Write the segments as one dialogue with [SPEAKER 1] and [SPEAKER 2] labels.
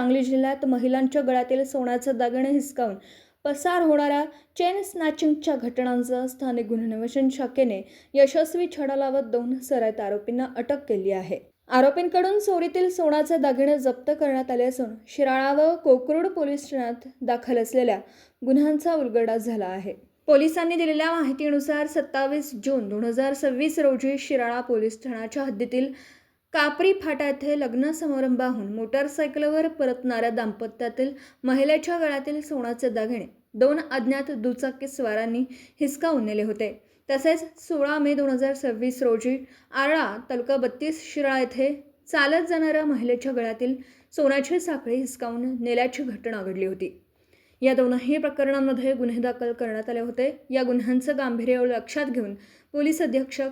[SPEAKER 1] सांगली जिल्ह्यात महिलांच्या गळ्यातील सोन्याचे दागिने हिसकावून पसार होणाऱ्या चेन स्नॅचिंगच्या घटनांचा स्थानिक गुन्हे अन्वेषण शाखेने यशस्वी छडा लावत 2 सराईत आरोपींना अटक केली आहे। आरोपींकडून चोरीतील सोन्याचे दागिने जप्त करण्यात आले असून शिराळा व कोकरूड पोलीस ठाण्यात दाखल असलेल्या गुन्ह्यांचा उलगडा झाला आहे। पोलिसांनी दिलेल्या माहितीनुसार 27 जून 2026 रोजी शिराळा पोलीस ठाण्याच्या हद्दीतील कापरी फाटा येथे लग्न समारंभाहून मोटारसायकलवर परतणाऱ्या दाम्पत्यातील महिलेच्या गळ्यातील सोन्याचे दागिने 2 अज्ञात दुचाकी स्वारांनी हिसकावून नेले होते। तसेच 16 मे 2026 रोजी आरळा तालुका 32 शिराळा येथे चालत जाणाऱ्या महिलेच्या गळ्यातील सोन्याची साखळी हिसकावून नेल्याची घटना घडली होती। या दोनही प्रकरणांमध्ये गुन्हे दाखल करण्यात आले होते। या गुन्ह्यांचं गांभीर्य लक्षात घेऊन पोलीस अधीक्षक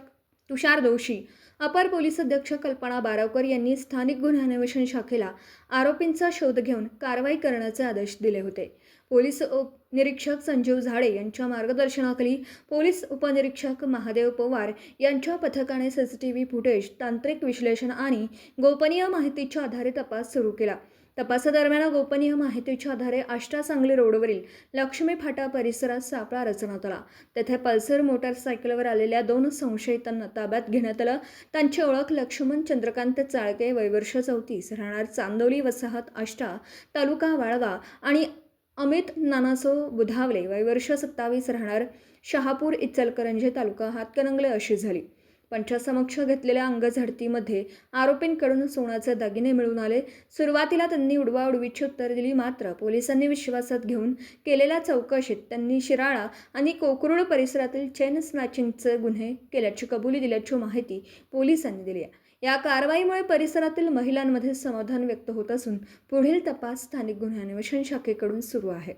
[SPEAKER 1] तुषार दोशी, अपर पोलीस अधीक्षक कल्पना बारावकर यांनी स्थानिक गुन्हे अन्वेषण शाखेला आरोपींचा शोध घेऊन कारवाई करण्याचे आदेश दिले होते। पोलीस उपनिरीक्षक संजीव झाडे यांच्या मार्गदर्शनाखाली पोलीस उपनिरीक्षक महादेव पवार यांच्या पथकाने सीसीटीव्ही फुटेज, तांत्रिक विश्लेषण आणि गोपनीय माहितीच्या आधारे तपास सुरू केला। तपासादरम्यान गोपनीय माहितीच्या आधारे आष्टा सांगली रोडवरील लक्ष्मी फाटा परिसरात सापळा रचण्यात आला। तेथे पल्सर मोटारसायकलवर आलेल्या 2 संशयितांना ताब्यात घेण्यात आलं। त्यांची ओळख लक्ष्मण चंद्रकांत चाळके, वय वर्ष 34, राहणार चांदोली वसाहत आष्टा, तालुका वाळवा आणि अमित नानासो बुधावले, वय वर्ष 27, राहणार शहापूर इचलकरंजी, तालुका हातकणंगले अशी झाली। पंचासमक्ष घेतलेल्या अंगझडतीमध्ये आरोपींकडून सोन्याचे दागिने मिळून आले। सुरुवातीला त्यांनी उडवाउडवीची उत्तर दिली, मात्र पोलिसांनी विश्वासात घेऊन केलेल्या चौकशीत त्यांनी शिराळा आणि कोकरूड परिसरातील चेन स्नॅचिंगचे गुन्हे केल्याची कबुली दिल्याची माहिती पोलिसांनी दिली आहे। या कारवाईमुळे परिसरातील महिलांमध्ये समाधान व्यक्त होत असून पुढील तपास स्थानिक गुन्हे अन्वेषण शाखेकडून सुरू आहे।